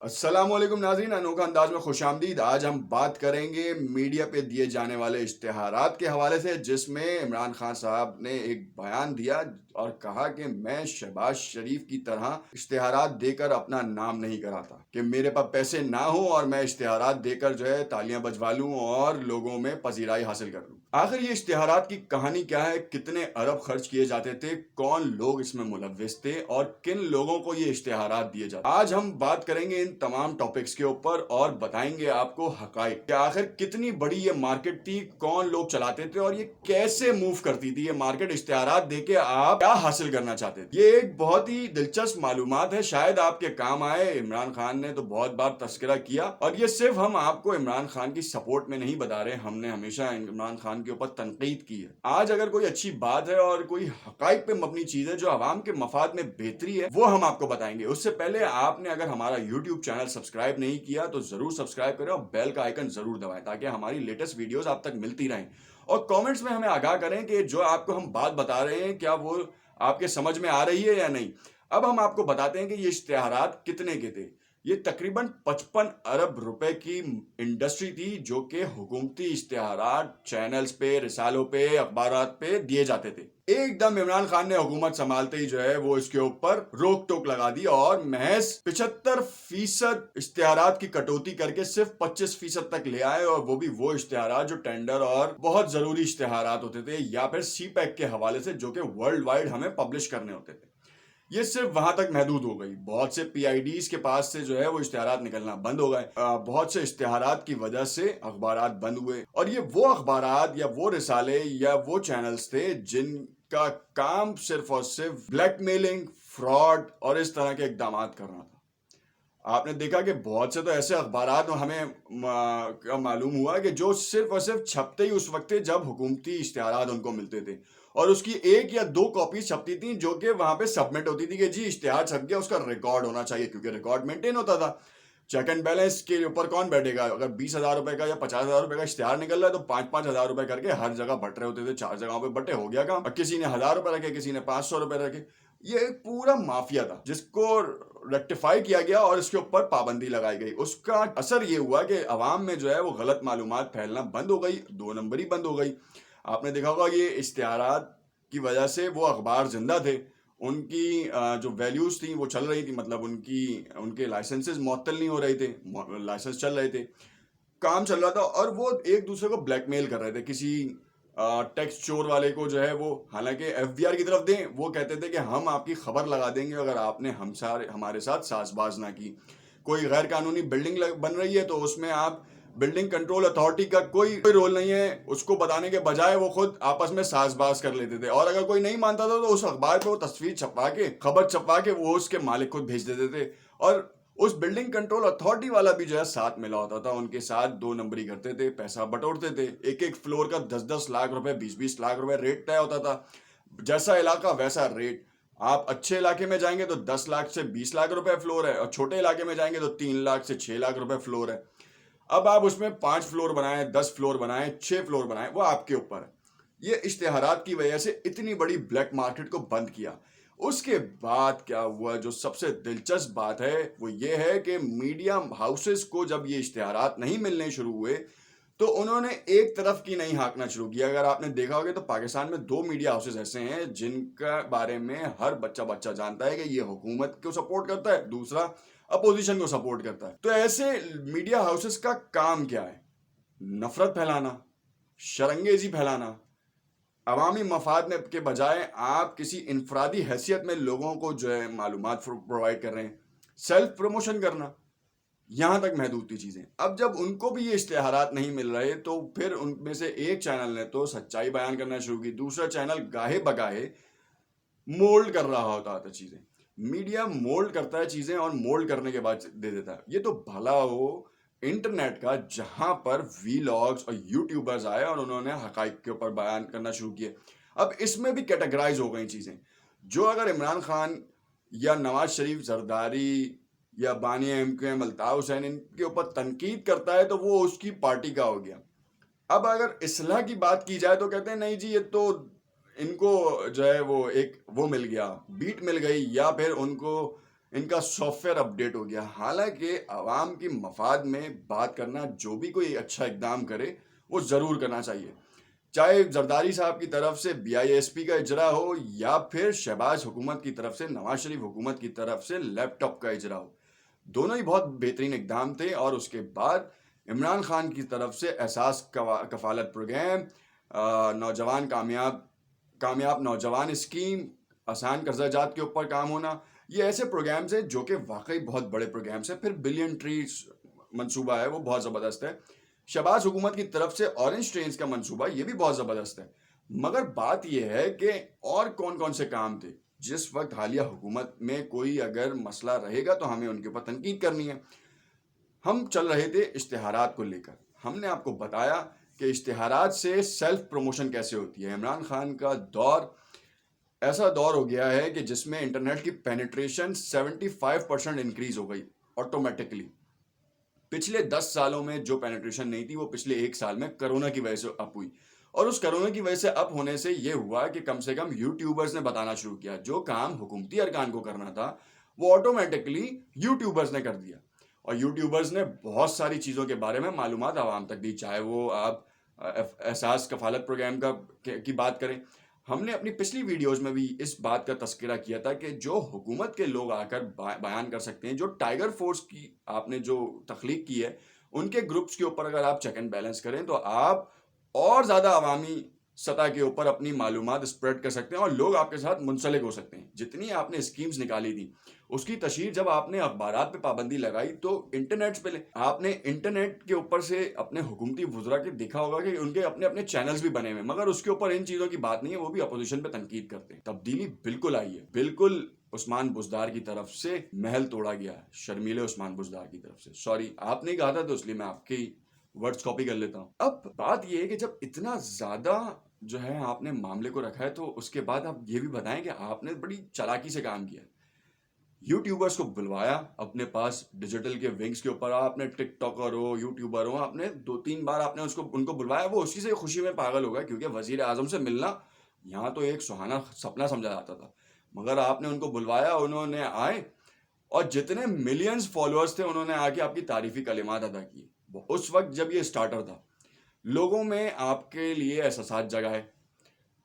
السلام علیکم ناظرین، انوکھا انداز میں خوش آمدید۔ آج ہم بات کریں گے میڈیا پہ دیے جانے والے اشتہارات کے حوالے سے، جس میں عمران خان صاحب نے ایک بیان دیا اور کہا کہ میں شہباز شریف کی طرح اشتہارات دے کر اپنا نام نہیں کراتا، کہ میرے پاس پیسے نہ ہوں اور میں اشتہارات دے کر جو ہے تالیاں بجوا لوں اور لوگوں میں پذیرائی حاصل کر لوں۔ آخر یہ اشتہارات کی کہانی کیا ہے؟ کتنے ارب خرچ کیے جاتے تھے؟ کون لوگ اس میں ملوث تھے اور کن لوگوں کو یہ اشتہارات دیے جاتے؟ آج ہم بات کریں گے ان تمام ٹاپکس کے اوپر اور بتائیں گے آپ کو حقائق کہ آخر کتنی بڑی یہ مارکیٹ تھی، کون لوگ چلاتے تھے اور یہ کیسے موو کرتی تھی یہ مارکیٹ۔ اشتہارات دے کے آپ کیا حاصل کرنا چاہتے تھے؟ یہ ایک بہت ہی دلچسپ معلومات ہے، شاید آپ کے کام آئے۔ عمران خان نے تو بہت بار تذکرہ کیا، اور یہ صرف ہم آپ کو عمران خان کی سپورٹ میں نہیں بتا رہے، ہم نے ہمیشہ عمران خان کے اوپر تنقید کی ہے۔ آج اگر کوئی اچھی بات ہے اور کوئی حقائق پہ مبنی چیز ہے جو عوام کے مفاد میں بہتری ہے، وہ ہم آپ کو بتائیں گے۔ اس سے پہلے آپ نے اگر ہمارا یوٹیوب چینل سبسکرائب نہیں کیا تو ضرور سبسکرائب کریں اور بیل کا آئیکن ضرور دبائیں تاکہ ہماری لیٹسٹ ویڈیوز آپ تک ملتی رہیں، اور کامنٹس میں ہمیں آگاہ کریں کہ جو آپ کو ہم بات بتا رہے ہیں کیا وہ آپ کے سمجھ میں آ رہی ہے یا نہیں۔ اب ہم آپ کو بتاتے ہیں کہ یہ اشتہارات کتنے کے تھے۔ یہ تقریباً 55 ارب روپے کی انڈسٹری تھی جو کہ حکومتی اشتہارات چینلز پہ، رسالوں پہ، اخبارات پہ دیے جاتے تھے۔ ایک دم عمران خان نے حکومت سنبھالتے ہی جو ہے وہ اس کے اوپر روک ٹوک لگا دی اور محض 75% اشتہارات کی کٹوتی کر کے صرف 25% تک لے آئے، اور وہ بھی وہ اشتہارات جو ٹینڈر اور بہت ضروری اشتہارات ہوتے تھے یا پھر سی پیک کے حوالے سے جو کہ ورلڈ وائڈ ہمیں پبلش کرنے ہوتے تھے۔ یہ صرف وہاں تک محدود ہو گئی۔ بہت سے پی آئی ڈیز کے پاس سے جو ہے وہ اشتہارات نکلنا بند ہو گئے۔ بہت سے اشتہارات کی وجہ سے اخبارات بند ہوئے، اور یہ وہ اخبارات یا وہ رسالے یا وہ چینلز تھے جن کا کام صرف اور صرف بلیک میلنگ، فراڈ اور اس طرح کے اقدامات کرنا تھا۔ آپ نے دیکھا کہ بہت سے تو ایسے اخبارات ہمیں معلوم ہوا کہ جو صرف اور صرف چھپتے ہی اس وقت تھے جب حکومتی اشتہارات ان کو ملتے تھے، اور اس کی ایک یا دو کاپی چھپتی تھیں جو کہ وہاں پہ سبمٹ ہوتی تھی کہ جی اشتہار چھپ گیا، اس کا ریکارڈ ہونا چاہیے، کیونکہ ریکارڈ مینٹین ہوتا تھا۔ چیک اینڈ بیلنس کے اوپر کون بیٹھے گا؟ اگر 20,000 روپے کا یا 50,000 روپے کا اشتہار نکل رہا ہے تو 5,000 روپے کر کے ہر جگہ بٹ رہے ہوتے تھے، 4 جگہوں پہ بٹے، ہو گیا کام۔ اور کسی نے 1,000 روپے رکھے، کسی نے 500 روپے رکھے۔ یہ ایک پورا مافیا تھا جس کو ریکٹیفائی کیا گیا اور اس کے اوپر پابندی لگائی گئی۔ اس کا اثر یہ ہوا کہ عوام میں جو ہے وہ غلط معلومات پھیلنا بند ہو گئی، 2 نمبری بند ہو گئی۔ آپ نے دیکھا ہوگا یہ اشتہارات کی وجہ سے وہ اخبار زندہ تھے، ان کی جو ویلیوز تھیں وہ چل رہی تھی، مطلب ان کے لائسنسز معطل نہیں ہو رہے تھے، لائسنس چل رہے تھے، کام چل رہا تھا، اور وہ ایک دوسرے کو بلیک میل کر رہے تھے۔ کسی ٹیکس چور والے کو جو ہے وہ حالانکہ ایف بی آر کی طرف دیں، وہ کہتے تھے کہ ہم آپ کی خبر لگا دیں گے اگر آپ نے ہمارے ساتھ ساز باز نہ کی۔ کوئی غیر قانونی بلڈنگ بن رہی ہے تو اس میں آپ بلڈنگ کنٹرول اتھارٹی کا کوئی رول نہیں ہے، اس کو بتانے کے بجائے وہ خود آپس میں ساز باز کر لیتے تھے، اور اگر کوئی نہیں مانتا تھا تو اس اخبار پہ وہ تصویر چھپوا کے، خبر چھپوا کے وہ اس کے مالک کو بھیج دیتے تھے، اور اس بلڈنگ کنٹرول اتھارٹی والا بھی جو ہے ساتھ ملا ہوتا تھا، ان کے ساتھ 2 نمبری کرتے تھے، پیسہ بٹورتے تھے۔ ایک فلور کا 10 لاکھ روپے، 20 لاکھ روپے ریٹ طے ہوتا تھا، جیسا علاقہ ویسا ریٹ۔ آپ اچھے علاقے میں جائیں گے تو 10 لاکھ سے 20 لاکھ روپے فلور ہے، اور چھوٹے علاقے میں جائیں گے تو 3 لاکھ سے 6 لاکھ روپے فلور ہے۔ اب آپ اس میں 5 فلور بنائیں، 10 فلور بنائیں، 6 فلور بنائیں، وہ آپ کے اوپر ہے۔ یہ اشتہارات کی وجہ سے اتنی بڑی بلیک مارکیٹ کو بند کیا۔ اس کے بعد کیا ہوا؟ جو سب سے دلچسپ بات ہے وہ یہ ہے کہ میڈیا ہاؤسز کو جب یہ اشتہارات نہیں ملنے شروع ہوئے تو انہوں نے ایک طرف کی نہیں ہانکنا شروع کیا۔ اگر آپ نے دیکھا ہوگا تو پاکستان میں 2 میڈیا ہاؤسز ایسے ہیں جن کا بارے میں ہر بچہ جانتا ہے کہ یہ حکومت کو سپورٹ کرتا ہے، دوسرا اپوزیشن کو سپورٹ کرتا ہے۔ تو ایسے میڈیا ہاؤسز کا کام کیا ہے؟ نفرت پھیلانا، شرنگیزی پھیلانا، عوامی مفاد میں کے بجائے آپ کسی انفرادی حیثیت میں لوگوں کو جو ہے معلومات پرووائڈ کر رہے ہیں، سیلف پروموشن کرنا، یہاں تک محدود تھی چیزیں۔ اب جب ان کو بھی یہ اشتہارات نہیں مل رہے تو پھر ان میں سے ایک چینل نے تو سچائی بیان کرنا شروع کی، دوسرا چینل گاہے بگاہے مولڈ کر رہا ہوتا تھا چیزیں۔ میڈیا مولڈ کرتا ہے چیزیں اور مولڈ کرنے کے بعد دے دیتا ہے۔ یہ تو بھلا ہو انٹرنیٹ کا جہاں پر وی لاگز اور یوٹیوبرز آئے اور انہوں نے حقائق کے اوپر بیان کرنا شروع کیے۔ اب اس میں بھی کیٹیگرائز ہو گئی چیزیں، جو اگر عمران خان یا نواز شریف زرداری یا بانی M Q M Altaf Hussain ان کے اوپر تنقید کرتا ہے تو وہ اس کی پارٹی کا ہو گیا۔ اب اگر اصلاح کی بات کی جائے تو کہتے ہیں نہیں جی یہ تو ان کو جو ہے وہ ایک وہ مل گیا، بیٹ مل گئی، یا پھر ان کو ان کا سافٹ ویئر اپڈیٹ ہو گیا. حالانکہ عوام کی مفاد میں بات کرنا جو بھی کوئی اچھا اقدام کرے وہ ضرور کرنا چاہیے, چاہے زرداری صاحب کی طرف سے BISP کا اجرا ہو یا پھر شہباز حکومت کی طرف سے, نواز شریف حکومت کی طرف سے لیپ ٹاپ کا اجرا ہو. دونوں ہی بہت بہترین اقدام تھے. اور اس کے بعد عمران خان کی طرف سے احساس کفالت پروگرام, نوجوان کامیاب نوجوان اسکیم, آسان قرضہ جات کے اوپر کام ہونا, یہ ایسے پروگرامز ہیں جو کہ واقعی بہت بڑے پروگرامز ہیں. پھر بلین ٹریز منصوبہ ہے, وہ بہت زبردست ہے. شہباز حکومت کی طرف سے اورنج ٹرینز کا منصوبہ, یہ بھی بہت زبردست ہے. مگر بات یہ ہے کہ اور کون کون سے کام تھے جس وقت حالیہ حکومت میں کوئی اگر مسئلہ رہے گا تو ہمیں ان کے اوپر تنقید کرنی ہے. ہم چل رہے تھے اشتہارات کو لے کر. ہم نے آپ کو بتایا کہ اشتہارات سے سیلف پروموشن کیسے ہوتی ہے. عمران خان کا دور ایسا دور ہو گیا ہے کہ جس میں انٹرنیٹ کی پینیٹریشن 75% انکریز ہو گئی آٹومیٹکلی. پچھلے 10 سالوں میں جو پینیٹریشن نہیں تھی وہ پچھلے 1 سال میں کرونا کی وجہ سے اپ ہوئی. اور اس کرونا کی وجہ سے اپ ہونے سے یہ ہوا کہ کم سے کم یوٹیوبرز نے بتانا شروع کیا. جو کام حکومتی ارکان کو کرنا تھا وہ آٹومیٹکلی یوٹیوبرز نے کر دیا. اور یوٹیوبرز نے بہت ساری چیزوں کے بارے میں معلومات عوام تک دی, چاہے وہ آپ احساس کفالت پروگرام کی بات کریں. ہم نے اپنی پچھلی ویڈیوز میں بھی اس بات کا تذکرہ کیا تھا کہ جو حکومت کے لوگ آ کر بیان کر سکتے ہیں, جو ٹائیگر فورس کی آپ نے جو تخلیق کی ہے, ان کے گروپس کے اوپر اگر آپ چیک اینڈ بیلنس کریں تو آپ اور زیادہ عوامی سطح کے اوپر اپنی معلومات اسپریڈ کر سکتے ہیں اور لوگ آپ کے ساتھ منسلک ہو سکتے ہیں. جتنی آپ نے اسکیمز نکالی تھی اس کی تشہیر جب آپ نے اخبارات پہ پابندی لگائی تو انٹرنیٹ پہ آپ نے انٹرنیٹ کے اوپر سے اپنے حکومتی وزراء کے دیکھا ہوگا کہ ان کے اپنے اپنے چینلز بھی بنے ہوئے, مگر اس کے اوپر ان چیزوں کی بات نہیں ہے, وہ بھی اپوزیشن پہ تنقید کرتے ہیں. تبدیلی بالکل آئی ہے. بالکل عثمان بزدار کی طرف سے محل توڑا گیا ہے, شرمیلے عثمان بزدار کی طرف سے. سوری, آپ نے کہا تھا تو اس لیے میں آپ کی ورڈز کاپی کر لیتا ہوں. اب بات یہ ہے کہ جب اتنا زیادہ جو ہے آپ نے معاملے کو رکھا ہے تو اس کے بعد آپ یہ بھی بتائیں کہ آپ نے بڑی چالاکی سے کام کیا. یوٹیوبرز کو بلوایا اپنے پاس ڈیجیٹل کے ونگز کے اوپر. آپ نے ٹک ٹاکر ہو, یوٹیوبر ہو, آپ نے 2-3 بار آپ نے ان کو بلوایا. وہ اسی سے خوشی میں پاگل ہوگا کیونکہ وزیر اعظم سے ملنا یہاں تو ایک سہانا سپنا سمجھا جاتا تھا. مگر آپ نے ان کو بلوایا, انہوں نے آئے اور جتنے ملینز فالوورز تھے انہوں نے آ کے آپ کی تعریفی کلمات ادا کیے. اس وقت جب یہ اسٹارٹر تھا, لوگوں میں آپ کے لیے احساسات جگائے.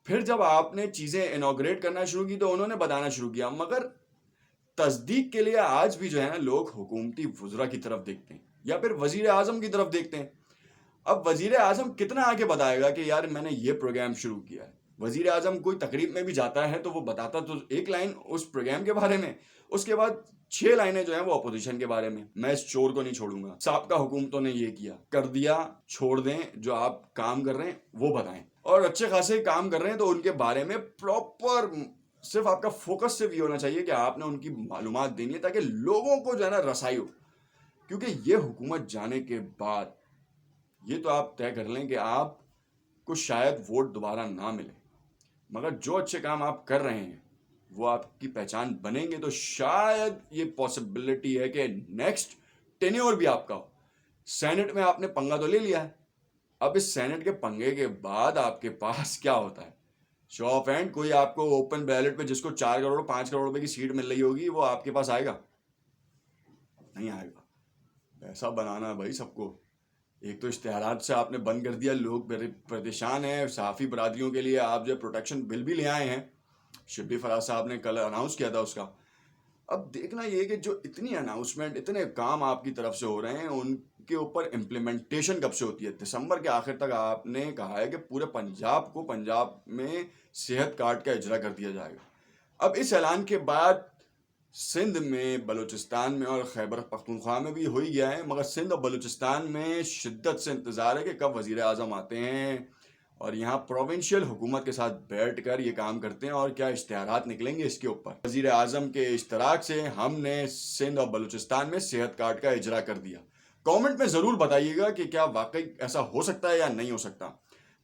پھر جب آپ نے چیزیں انوگریٹ کرنا شروع کی تو انہوں نے بتانا شروع کیا. مگر تصدیق کے لیے آج بھی جو ہے نا لوگ حکومتی وزراء کی طرف دیکھتے ہیں یا پھر وزیر اعظم کی طرف دیکھتے ہیں. اب وزیر اعظم کتنا آگے بتائے گا کہ یار میں نے یہ پروگرام شروع کیا ہے. وزیر اعظم کوئی تقریب میں بھی جاتا ہے تو وہ بتاتا تو 1 لائن اس پروگرام کے بارے میں, اس کے بعد 6 لائنیں جو ہیں وہ اپوزیشن کے بارے میں. میں اس چور کو نہیں چھوڑوں گا, سابقہ حکومتوں نے یہ کیا کر دیا, چھوڑ دیں, جو آپ کام کر رہے ہیں وہ بتائیں. اور اچھے خاصے کام کر رہے ہیں تو ان کے بارے میں پراپر, صرف آپ کا فوکس صرف یہ ہونا چاہیے کہ آپ نے ان کی معلومات دینی ہے تاکہ لوگوں کو جو ہے نا رسائی ہو. کیونکہ یہ حکومت جانے کے بعد یہ تو آپ طے کر لیں کہ آپ کو شاید ووٹ دوبارہ نہ ملے, مگر جو اچھے کام آپ کر رہے ہیں وہ آپ کی پہچان بنیں گے تو شاید یہ پاسبلٹی ہے کہ نیکسٹ ٹینیور بھی آپ کا ہو. سینٹ میں آپ نے پنگا تو لے لیا ہے, اب اس سینٹ کے پنگے کے بعد آپ کے پاس کیا ہوتا ہے؟ شو آف ہینڈ کوئی آپ کو اوپن بیلٹ پہ جس کو 4 کروڑ 5 کروڑ روپے کی سیٹ مل رہی ہوگی وہ آپ کے پاس آئے گا؟ نہیں آئے گا. پیسہ بنانا بھائی سب کو. ایک تو اشتہارات سے آپ نے بند کر دیا, لوگ پریشان ہیں. صحافی برادریوں کے لیے آپ جو پروٹیکشن بل بھی لے آئے ہیں, شبلی فراز صاحب نے کل اناؤنس کیا تھا اس کا. اب دیکھنا یہ کہ جو اتنی اناؤنسمنٹ, اتنے کام آپ کی طرف سے ہو رہے ہیں, ان کے اوپر امپلیمنٹیشن کب سے ہوتی ہے؟ دسمبر کے آخر تک آپ نے کہا ہے کہ پورے پنجاب میں صحت کارڈ کا اجرا کر دیا جائے گا. اب اس اعلان کے بعد سندھ میں, بلوچستان میں اور خیبر پختونخوا میں بھی ہو ہی گیا ہے, مگر سندھ اور بلوچستان میں شدت سے انتظار ہے کہ کب وزیر اعظم آتے ہیں اور یہاں پروونشل حکومت کے ساتھ بیٹھ کر یہ کام کرتے ہیں اور کیا اشتہارات نکلیں گے اس کے اوپر. وزیر اعظم کے اشتراک سے ہم نے سندھ اور بلوچستان میں صحت کارڈ کا اجرا کر دیا. کامنٹ میں ضرور بتائیے گا کہ کیا واقعی ایسا ہو سکتا ہے یا نہیں ہو سکتا,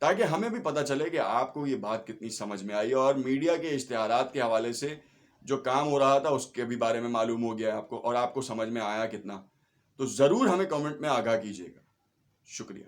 تاکہ ہمیں بھی پتہ چلے کہ آپ کو یہ بات کتنی سمجھ میں آئی. اور میڈیا کے اشتہارات کے حوالے سے جو کام ہو رہا تھا اس کے بھی بارے میں معلوم ہو گیا آپ کو, اور آپ کو سمجھ میں آیا کتنا. تو ضرور ہمیں کامنٹ میں آگاہ کیجیے گا. شکریہ.